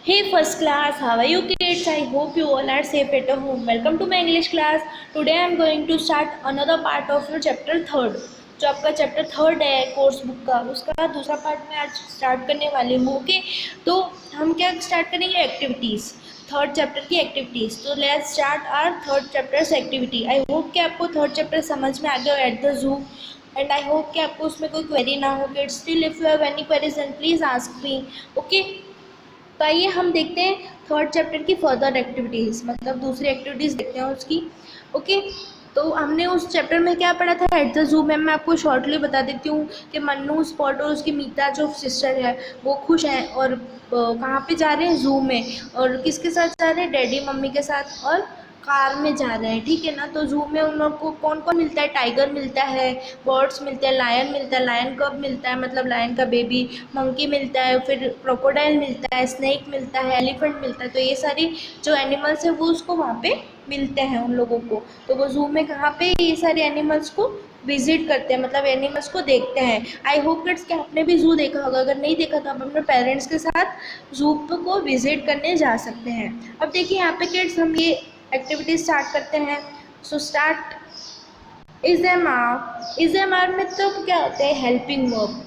Hey first class, how are you kids? I hope you all are safe at home. Welcome to my English class. Today I am going to start another part of your chapter third. जो आपका chapter third है course book का, उसका दूसरा part मैं आज start करने वाली हूँ। ओके, तो हम क्या स्टार्ट करेंगे? एक्टिविटीज़, थर्ड चैप्टर की एक्टिविटीज़। तो let's start our third chapters activity. I hope कि आपको थर्ड चैप्टर समझ में आ गया हो at the zoo, and I hope कि आपको उसमें कोई क्वेरी ना हो। Kids, still if you have any queries then please ask me. Okay, तो आइए हम देखते हैं थर्ड चैप्टर की फर्दर एक्टिविटीज़, मतलब दूसरी एक्टिविटीज़ देखते हैं उसकी। ओके, तो हमने उस चैप्टर में क्या पढ़ा था एट द जू में। मैं आपको शॉर्टली बता देती हूँ कि मन्नू, स्पॉट और उसकी मीता जो सिस्टर है वो खुश हैं और कहाँ पे जा रहे हैं? जू में। और किसके साथ जा रहे हैं? डैडी मम्मी के साथ, और कार में जा रहे हैं, ठीक है ना। तो जू में उन लोग को कौन कौन मिलता है? टाइगर मिलता है, बर्ड्स मिलते हैं, लायन मिलता है, लायन कब मिलता है मतलब लायन का बेबी, मंकी मिलता है, फिर क्रोकोडाइल मिलता है, स्नेक मिलता है, एलिफेंट मिलता है। तो ये सारी जो एनिमल्स है वो उसको वहाँ पे मिलते हैं उन लोगों को। तो वो जू में कहाँ पे ये सारे एनिमल्स को विजिट करते हैं, मतलब एनिमल्स को देखते हैं। आई होप किड्स कि आपने भी जू देखा होगा। अगर नहीं देखा तो आप अपने पेरेंट्स के साथ जू को विजिट करने जा सकते हैं। अब देखिए यहाँ पे किड्स हम ये एक्टिविटी स्टार्ट करते हैं। So start. Is am are मतलब क्या होता है? Helping verb.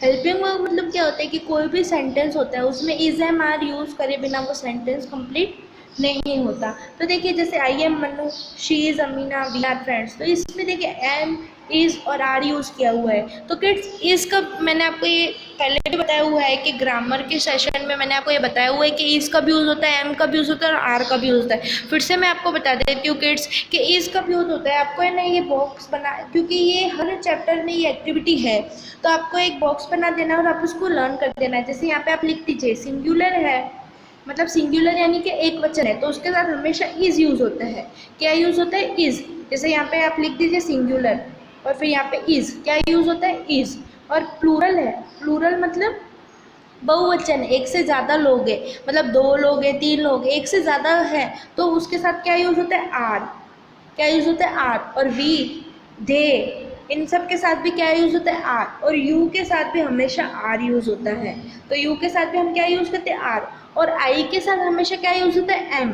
हेल्पिंग वर्ब मतलब क्या होता है कि कोई भी सेंटेंस होता है उसमें इज एम आर यूज़ करे बिना वो सेंटेंस कंप्लीट नहीं होता। तो देखिए जैसे I am Mannu, she is Amina, we are friends. तो इसमें देखिए एम, इज़ और आर यूज़ किया हुआ है। तो किड्स इज़ का मैंने आपको ये पहले भी बताया हुआ है कि ग्रामर के सेशन में मैंने आपको ये बताया हुआ है कि इज़ कब यूज़ होता है, एम कब यूज़ होता है और आर कब यूज़ होता है। फिर से मैं आपको बता देती हूँ किड्स कि इज़ कब यूज़ होता है। आपको है ना ये बॉक्स बना, क्योंकि ये हर चैप्टर में ये एक्टिविटी है, तो आपको एक बॉक्स बना देना और आप उसको लर्न कर देना है। जैसे यहाँ पे आप लिख दीजिए सिंगुलर है, मतलब सिंगुलर यानी कि एक वचन है, तो उसके साथ हमेशा इज यूज होता है। क्या यूज होता है? इज। जैसे यहाँ पे आप लिख दीजिए सिंगुलर और फिर यहाँ पे इज, क्या यूज होता है? इज। और प्लूरल है, प्लूरल मतलब बहुवचन, एक से ज़्यादा लोग हैं, मतलब दो लोग हैं, तीन लोग, एक से ज़्यादा है, तो उसके साथ क्या यूज होता है? आर। क्या यूज होता है? आर। और वी, दे, इन सब के साथ भी क्या यूज होता है? आर। और यू के साथ भी हमेशा आर यूज होता है। तो यू के साथ भी हम क्या यूज करते हैं? आर। और आई के साथ हमेशा क्या यूज होता है? एम।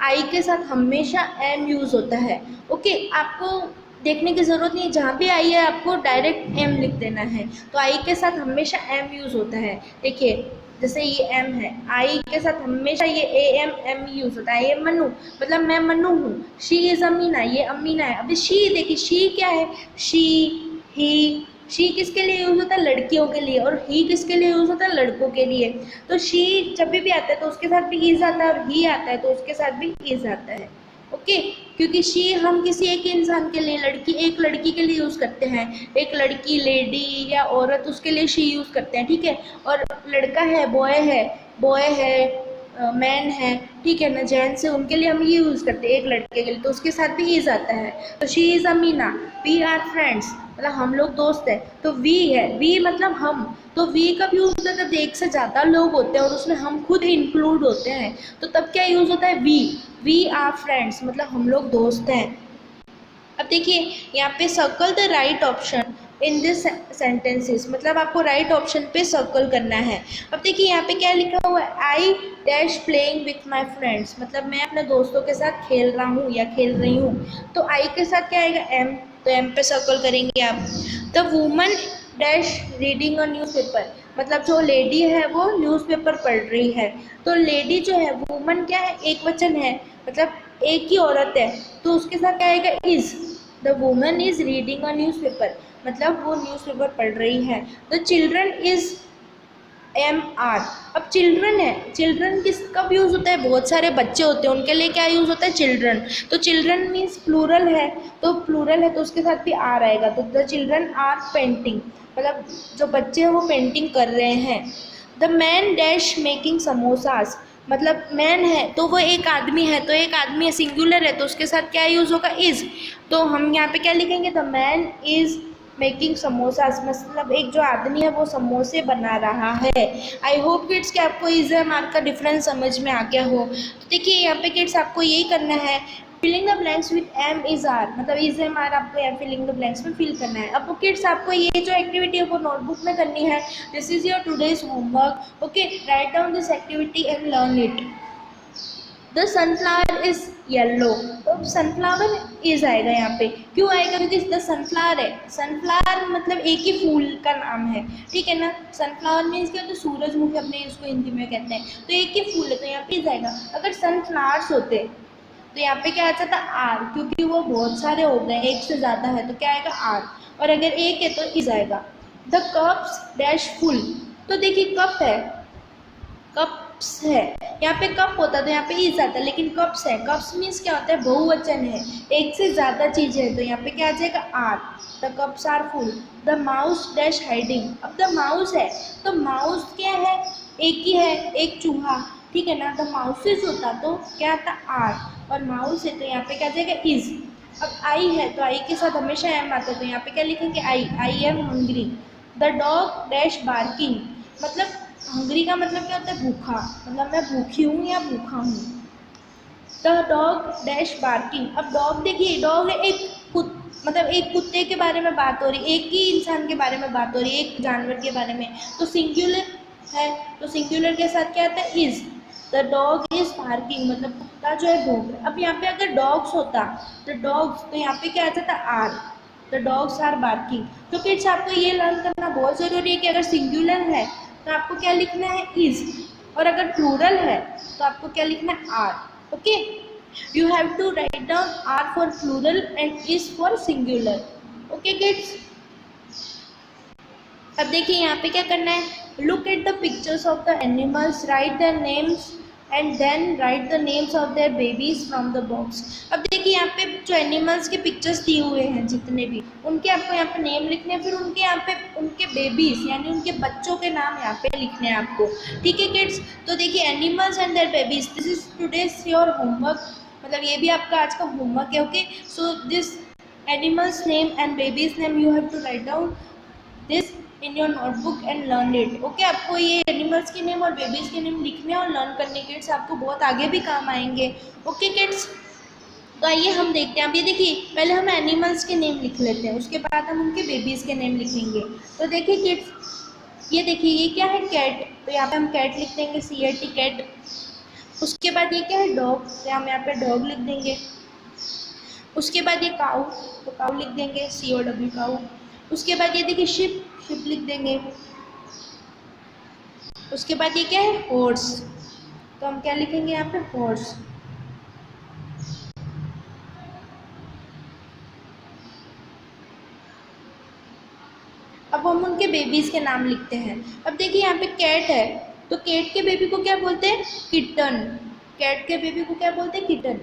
आई के साथ हमेशा एम यूज होता है। ओके, आपको देखने की जरूरत नहीं, जहाँ भी आई है आपको डायरेक्ट एम लिख देना है। तो आई के साथ हमेशा एम यूज होता है। देखिए जैसे ये एम है, आई के साथ हमेशा ये ए एम, एम यूज होता है। ये मनु, मतलब मैं मनु हूँ। शी इज अमीना, ये अमीना है। अभी शी देखिए, शी क्या है? She, he. शी किसके लिए यूज होता है? लड़कियों के लिए। और ही किसके लिए यूज होता है? लड़कों के लिए। तो शी जब भी आता है तो उसके साथ भी इज आता है, और ही आता है तो उसके साथ भी इज आता है। ओके, क्योंकि शी हम किसी एक इंसान के लिए, लड़की, एक लड़की के लिए यूज करते हैं। एक लड़की, लेडी या औरत, उसके लिए शी यूज करते हैं, ठीक है। और लड़का है, बॉय है, मैन है, ठीक है ना, जेंट्स है, उनके लिए हम ये यूज करते हैं। एक लड़के के लिए तो उसके साथ भी इज आता है। तो she is Amina, we are friends, मतलब हम लोग दोस्त हैं। तो वी है, वी मतलब हम। तो वी कब यूज होता है? जब एक से ज़्यादा लोग होते हैं और उसमें हम खुद इंक्लूड होते हैं, तो तब क्या यूज होता है? वी आर फ्रेंड्स, मतलब हम लोग दोस्त हैं। अब देखिए यहाँ पे circle the right option in this sentences, मतलब आपको राइट ऑप्शन पे सर्कल करना है। अब देखिए यहाँ पे क्या लिखा हुआ है? I dash playing with my friends, मतलब मैं अपने दोस्तों के साथ खेल रहा हूँ या खेल रही हूँ। तो आई के साथ क्या आएगा? एम। तो एम पे सर्कल करेंगे आप। The woman dash reading a newspaper, मतलब जो लेडी है वो न्यूज़पेपर पढ़ रही है। तो लेडी जो है, वुमन क्या है? एक वचन है, मतलब एक ही औरत है, तो उसके साथ क्या आएगा? Is. The woman is reading a newspaper, मतलब वो न्यूज़पेपर पढ़ रही है। The children is am are. अब चिल्ड्रन है, चिल्ड्रन किस कब यूज होता है? बहुत सारे बच्चे होते हैं, उनके लिए क्या यूज होता है? चिल्ड्रन। तो चिल्ड्रन मीन्स प्लूरल है, तो प्लूरल है तो उसके साथ भी आर आएगा। तो द चिल्ड्रन आर पेंटिंग, मतलब जो बच्चे हैं वो पेंटिंग कर रहे हैं। The man dash making samosas, मतलब मैन है तो वो एक आदमी है, तो एक आदमी है, सिंगुलर है, तो उसके साथ क्या यूज होगा? इज। तो हम यहाँ पे क्या लिखेंगे? The man is making samosas, मतलब एक जो आदमी है वो समोसे बना रहा है। आई होप किड्स कि आपको इज एम आर का डिफरेंस समझ में आ गया हो। तो देखिए यहाँ पे किड्स आपको यही करना है, filling the blanks with am is are, मतलब इज एम आर आपको यहाँ फिलिंग द ब्लैंक्स में फिल करना है। अब किड्स आपको ये जो एक्टिविटी है वो नोटबुक में करनी है। This is your today's homework. Okay, right down this activity and learn it. The sunflower is yellow, तो सनफ्लावर इज आएगा यहाँ पे, क्यों आएगा? क्योंकि द सनफ्लावर है, सनफ्लावर मतलब एक ही फूल का नाम है, ठीक है ना। सनफ्लावर मीन्स क्या होता है? सूरजमुखी अपने इसको हिंदी में कहते हैं, तो एक ही फूल है तो यहाँ पे इज आएगा। अगर सनफ्लावर्स होते तो यहाँ पे क्या आ जाता? आर, क्योंकि वो बहुत सारे हो गए, एक से ज़्यादा है तो क्या आएगा? आर। और अगर एक है तो इज आएगा। द कप्स डैश फुल, तो देखिए कप है, कप्स है, यहाँ पे कप होता तो यहाँ पे इज आता, लेकिन कप्स है, कप्स मीन्स क्या होता है? बहुवचन है, एक से ज़्यादा चीज़ है, तो यहाँ पे क्या आ जाएगा? Are. The cups are full. The mouse dash hiding, अब द माउस है तो माउस क्या है? एक ही है, एक चूहा, ठीक है ना। द माउसेस होता तो क्या आता? आर, और माउस है तो यहाँ पे क्या आ जाएगा? इज। अब आई है तो आई के साथ हमेशा एम आता है, तो यहाँ पे क्या लिखेंगे? I am hungry. The dog dash barking, मतलब हंग्री का मतलब क्या होता है? भूखा, मतलब मैं भूखी हूँ या भूखा हूँ। द डॉग डैश बार्किंग, अब डॉग देखिए, डॉग है एक मतलब एक कुत्ते के बारे में बात हो रही, एक ही इंसान के बारे में बात हो रही है, एक जानवर के बारे में, तो सिंगुलर है, तो सिंगुलर के साथ क्या आता है? Is. The dog is barking, मतलब कुत्ता जो है भौंक रहा है। अब यहाँ पे अगर डॉग्स होता तो डॉग्स, तो यहाँ पे क्या आ जाता? Are. The dogs are barking. तो किड्स आपको ये लर्न करना बहुत ज़रूरी है कि अगर सिंगुलर है तो आपको क्या लिखना है? इज, और अगर प्लूरल है तो आपको क्या लिखना है? Are. Okay, you have to write down R for plural and is for singular. Okay kids, अब देखिए यहाँ पे क्या करना है? Look at the pictures of the animals, write their names and then write the names of their babies from the box. अब देखिए यहाँ पे जो एनिमल्स के पिक्चर्स दिए हुए हैं जितने भी, उनके आपको यहाँ पे नेम लिखने हैं, फिर उनके यहाँ पे उनके बेबीज यानी उनके बच्चों के नाम यहाँ पे लिखने हैं आपको, ठीक है किड्स। तो देखिए animals and their babies, this is today's your homework, मतलब ये भी आपका आज का होमवर्क है। Okay, so this animals name and babies name you have to write down this in your notebook and learn it. Okay, आपको ये animals के नेम और बेबीज के नेम लिखने और लर्न करने किड्स आपको बहुत आगे भी काम आएंगे। ओके किड्स, तो आइए हम देखते हैं। अब ये देखिए, पहले हम एनिमल्स के नेम लिख लेते हैं, उसके बाद हम उनके बेबीज के नेम लिखेंगे। तो देखिए किड्स, ये देखिए ये क्या है? कैट, तो यहाँ पे हम कैट लिख देंगे, CAT कैट। उसके बाद ये क्या है? डॉग, तो हम यहाँ पे डॉग लिख देंगे। उसके बाद ये काऊ, तो काऊ लिख देंगे, COW काऊ। उसके बाद ये देखिए शिप, शिप लिख देंगे। उसके बाद ये क्या है? हॉर्स, तो हम क्या लिखेंगे यहाँ पे? हॉर्स। अब हम उनके बेबीज के नाम लिखते हैं। अब देखिए यहाँ पे कैट है, तो कैट के बेबी को क्या बोलते हैं? किटन। कैट के बेबी को क्या बोलते हैं? किटन,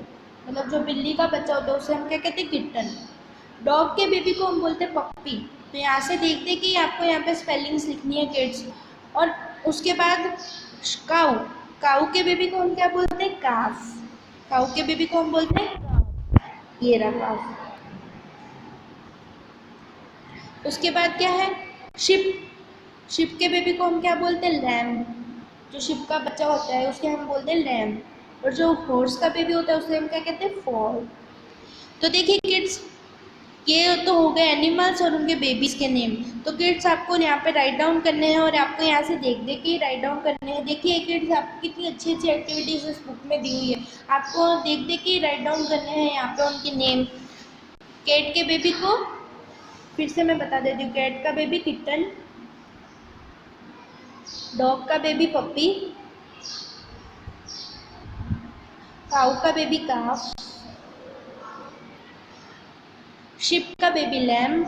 मतलब जो बिल्ली का बच्चा होता है उसे हम क्या कहते हैं? किटन। डॉग के बेबी को हम बोलते हैं पप्पी। तो यहाँ से देखते हैं कि आपको यहाँ पे स्पेलिंग्स लिखनी है किड्स। और उसके बाद काऊ, काऊ के बेबी को हम क्या बोलते हैं? काफ। काऊ के बेबी को हम बोलते हैं काफ, ये रहा काफ। उसके बाद क्या है? शिप, शिप के बेबी को हम क्या बोलते हैं? लैम। जो शिप का बच्चा होता है उसके हम बोलते हैं लैम। और जो हॉर्स का बेबी होता है उसे हम क्या कहते हैं? फॉल। तो देखिए किड्स, ये तो हो गए एनिमल्स और उनके बेबीज के नेम। तो किड्स आपको यहाँ पे राइट डाउन करने हैं और आपको यहाँ से देख देख के राइट डाउन करने हैं। देखिए किड्स, आपको कितनी अच्छी अच्छी एक्टिविटीज इस बुक में दी हुई है, आपको देख देख के राइट डाउन करने हैं यहाँ पे उनके नेम। कैट के बेबी को फिर से मैं बता देती हूँ, कैट का बेबी किटन, डॉग का बेबी पप्पी, काऊ का बेबी काफ, शिप का बेबी लैम,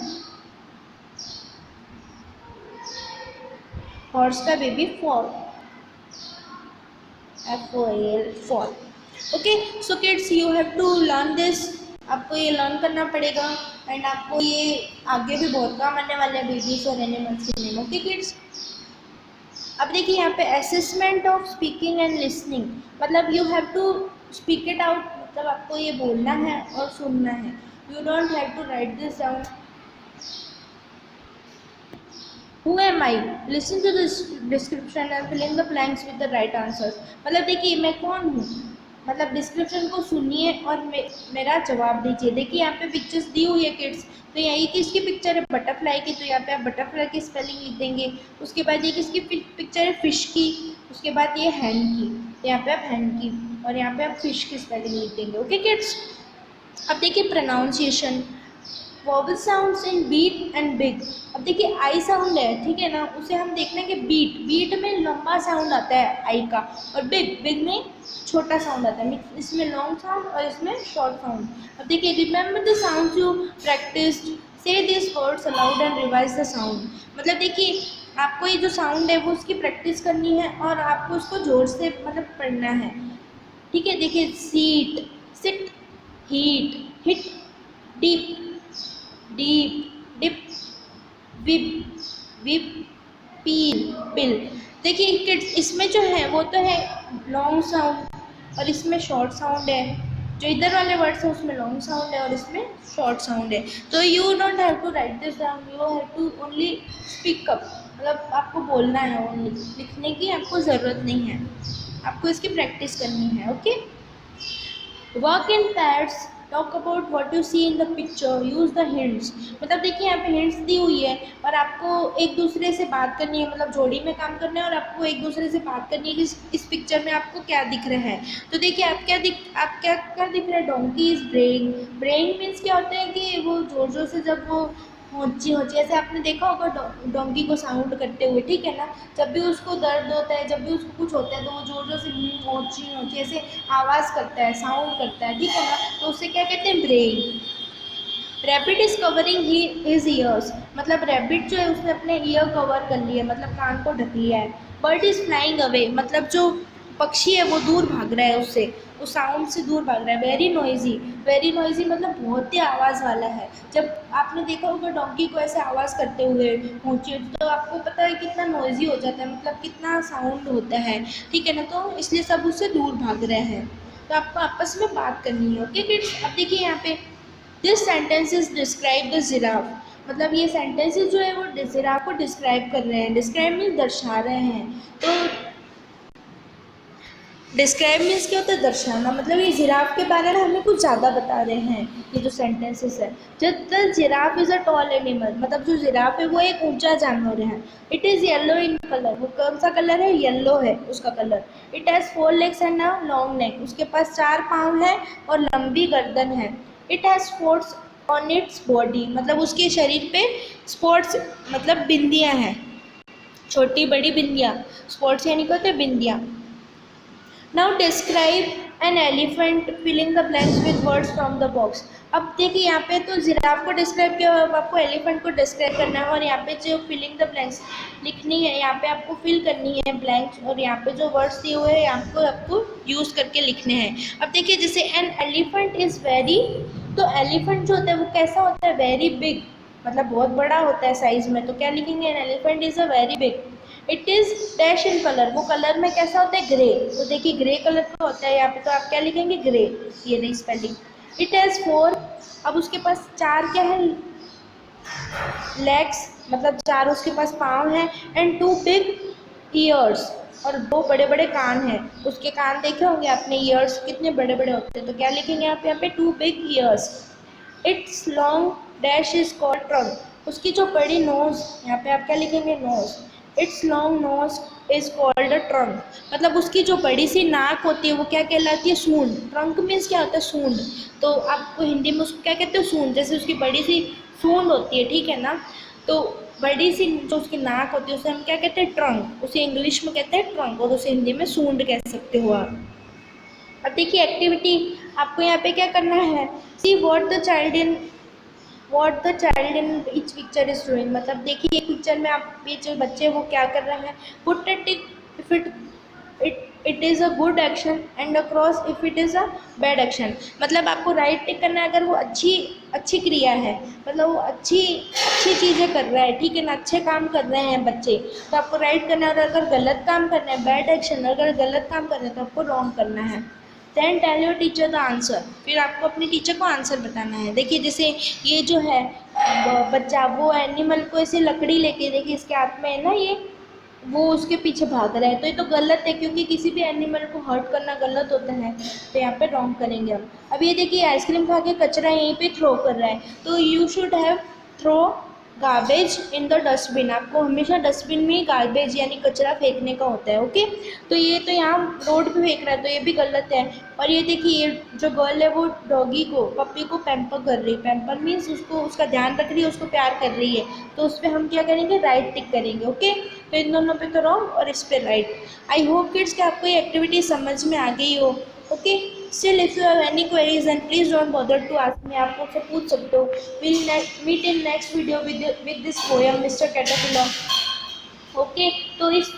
हॉर्स का baby foal, FOL foal. Okay, so kids you have to learn this, आपको ये लर्न करना पड़ेगा एंड आपको ये आगे भी बहुत काम आने वाले हैं बेबीज और एनिमल्स के नेम। ओके किड्स, अब देखिए यहाँ पे assessment of speaking and listening, मतलब you have to speak it out, मतलब आपको ये बोलना है और सुनना है। You don't have to write this down. Who am I? Listen to this description and fill in the blanks with the right answers. मतलब देखिए मैं कौन हूँ, मतलब डिस्क्रिप्शन को सुनिए और मेरा जवाब दीजिए। देखिए यहाँ पे पिक्चर्स दी हुई है किड्स, तो यही किसकी पिक्चर है, बटरफ्लाई की, तो यहाँ पे आप बटरफ्लाई की स्पेलिंग लिख देंगे। उसके बाद ये किसकी पिक्चर है, फिश की। उसके बाद ये हैंड की, तो यहाँ पे आप हैंड की और यहाँ पे आप फिश की स्पेलिंग लिख देंगे। Okay kids. अब देखिए pronunciation, vowel sounds in beat and big. अब देखिए आई साउंड है, ठीक है ना, उसे हम देख लेंगे बीट। बीट में लंबा साउंड आता है आई का, और बिग, बिग में छोटा साउंड आता है। इसमें लॉन्ग साउंड और इसमें शॉर्ट साउंड। अब देखिए remember the sound you practice, say this words aloud and revise the sound. मतलब देखिए आपको ये जो साउंड है वो उसकी प्रैक्टिस करनी है और आपको उसको जोर से मतलब पढ़ना है, ठीक है। देखिए seat, sit, heat, hit, deep, deep, dip, whip, whip, peel, pill. देखिए किड्स इसमें जो है वो तो है लॉन्ग साउंड और इसमें शॉर्ट साउंड है। जो इधर वाले वर्ड्स हैं उसमें लॉन्ग साउंड है और इसमें शॉर्ट साउंड है। तो you don't have to write this down, you have to only speak up, मतलब आपको बोलना है ओनली, लिखने की आपको ज़रूरत नहीं है, आपको इसकी प्रैक्टिस करनी है। Okay. Work in pairs, talk about what you see in the picture, use the hints. मतलब देखिए यहाँ पे हिंट्स दी हुई है और आपको एक दूसरे से बात करनी है, मतलब जोड़ी में काम करना है और आपको एक दूसरे से बात करनी है कि इस पिक्चर में आपको क्या दिख रहा है। तो देखिए आप क्या दिख रहा है, डोंकी इज ब्रेइंग। ब्रेइंग मीन्स क्या होता है कि वो जोर जोर से जब वो होची होची, ऐसे आपने देखा होगा डोंकी को साउंड करते हुए, ठीक है ना। जब भी उसको दर्द होता है, जब भी उसको कुछ होता है तो वो जोर जोर से होची होची ऐसे आवाज़ करता है, साउंड करता है, ठीक है ना। तो उसे क्या कहते हैं, braying. Rabbit is covering his ears, मतलब रैबिट जो है उसने अपने ईयर कवर कर लिए, मतलब कान को ढक लिया है। बर्ड इज फ्लाइंग अवे, मतलब जो पक्षी है वो दूर भाग रहा है उससे, उस साउंड से दूर भाग रहा है। वेरी नॉइजी, वेरी नॉइजी मतलब बहुत ही आवाज़ वाला है। जब आपने देखा होगा डॉगी को ऐसे आवाज़ करते हुए ऊँची, तो आपको पता है कितना नॉइजी हो जाता है, मतलब कितना साउंड होता है, ठीक है ना। तो इसलिए सब उससे दूर भाग रहे हैं, तो आपको आपस में बात करनी है। Okay kids. अब देखिए यहाँ पे this sentences describe the giraffe, मतलब ये सेंटेंसेस जो है वो जिराफ को डिस्क्राइब कर रहे हैं। डिस्क्राइब मीन्स दर्शा रहे हैं। तो डिस्क्राइब मीन्स क्या होता है, दर्शाना, मतलब ये जिराफ के बारे में हमें कुछ ज़्यादा बता रहे हैं ये जो सेंटेंसेस है। जब the giraffe is a tall animal, मतलब जो जिराफ है वो एक ऊंचा जानवर है। It is yellow in colour, वो कौन सा कलर है, येलो है उसका colour. It has 4 legs and a long neck, उसके पास 4 पाँव है और लंबी गर्दन है। It has spots on its body, मतलब उसके शरीर पे स्पॉट्स मतलब बिंदियाँ हैं, छोटी बड़ी बिंदियाँ। स्पॉट्स यानी क्या होते हैं, बिंदियाँ। Now describe an elephant filling the blanks with words from the box. अब देखिए यहाँ पे तो जिराफ को डिस्क्राइब किया, अब आपको एलिफेंट को डिस्क्राइब करना है और यहाँ पे जो फिलिंग द ब्लैंक्स लिखनी है, यहाँ पे आपको फिल करनी है ब्लैंक्स, और यहाँ पे जो वर्ड्स दिए हुए हैं आपको यूज़ करके लिखने हैं। अब देखिए जैसे एन एलिफेंट इज़ वेरी, तो एलिफेंट जो होता है वो कैसा होता है, वेरी बिग, मतलब बहुत बड़ा होता है साइज़ में। तो क्या लिखेंगे, an elephant is a very big. It is dash in colour, वो कलर में कैसा होता है, ग्रे। तो देखिए ग्रे कलर का होता है यहाँ पे, तो आप क्या लिखेंगे, ग्रे, ये रही स्पेलिंग। इट हैज़ 4, अब उसके पास 4 क्या है, लेग्स, मतलब 4 उसके पास पाँव हैं। एंड 2 बिग ईयर्स, और 2 बड़े बड़े कान हैं। उसके कान देखे होंगे आपने, ईयर्स कितने बड़े बड़े होते हैं। तो क्या लिखेंगे आप यहाँ पे, 2 big ears. It's long dash is called trunk, उसकी जो बड़ी नोज, यहाँ पे आप क्या लिखेंगे, nose. It's long nose is called a trunk, मतलब उसकी जो बड़ी सी नाक होती है वो क्या कहलाती है, सूंड। ट्रंक मीन्स क्या होता है, सूंड। तो आपको हिंदी में उसको क्या कहते हैं, सूंड। जैसे उसकी बड़ी सी सूंड होती है, ठीक है ना। तो बड़ी सी जो उसकी नाक होती है उसे हम क्या कहते हैं, ट्रंक। उसे इंग्लिश में कहते हैं ट्रंक और उसे हिंदी में सूंड कह सकते हो आप। अब देखिए एक्टिविटी, आपको यहाँ पे क्या करना है, see what the child in each picture is doing, मतलब देखिए एक पिक्चर में आप ये जो बच्चे वो क्या कर रहे हैं। Put a tick if it is a good action and a cross if it is a bad action, मतलब आपको राइट टिक करना है अगर वो अच्छी क्रिया है, मतलब वो अच्छी चीज़ें कर रहा है, ठीक है ना, अच्छे काम कर रहे हैं बच्चे, तो आपको राइट करना है। और अगर गलत काम करना है, बैड एक्शन, अगर गलत काम करना है तो आपको रॉन्ग करना है। Then tell your teacher the answer, फिर आपको अपनी टीचर को आंसर बताना है। देखिए जैसे ये जो है बच्चा, वो एनिमल को ऐसे लकड़ी लेके, देखिए इसके हाथ में है ना ये वो उसके पीछे भाग रहा है, तो ये तो गलत है, क्योंकि किसी भी एनिमल को हर्ट करना गलत होता है। तो यहाँ पे रॉन्ग करेंगे हम। अब ये देखिए आइसक्रीम खा के कचरा यहीं पे थ्रो कर रहा है, तो you should have throw garbage in the dustbin. आपको हमेशा डस्टबिन में ही गार्बेज यानी कचरा फेंकने का होता है। ओके, तो ये तो यहाँ रोड पे फेंक रहा है, तो ये भी गलत है। और ये देखिए ये जो गर्ल है वो डॉगी को, पप्पी को पैम्पर कर रही है। पैम्पर मीन्स उसको, उसका ध्यान रख रही है, उसको प्यार कर रही है, तो उस पर हम क्या करेंगे, राइट टिक करेंगे। ओके, तो इन दोनों पे तो रॉन्ग और इस पे राइट। आई होप किड्स कि आपको ये एक्टिविटी समझ में आ गई हो। Okay, still if you have any queries and please don't bother to ask me, आप मुझसे पूछ सकते हो। Will meet in next video with this poem mister caterpillar. Okay, तो इस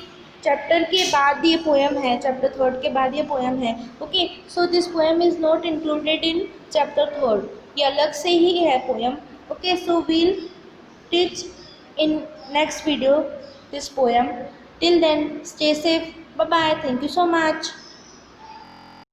चैप्टर के बाद ये पोएम है, चैप्टर थर्ड के बाद ये पोएम है। Okay, so this poem is not included in chapter third, ये अलग से ही है poem. Okay, so we'll teach in next video this poem. Till then, stay safe. Bye bye. Thank you so much.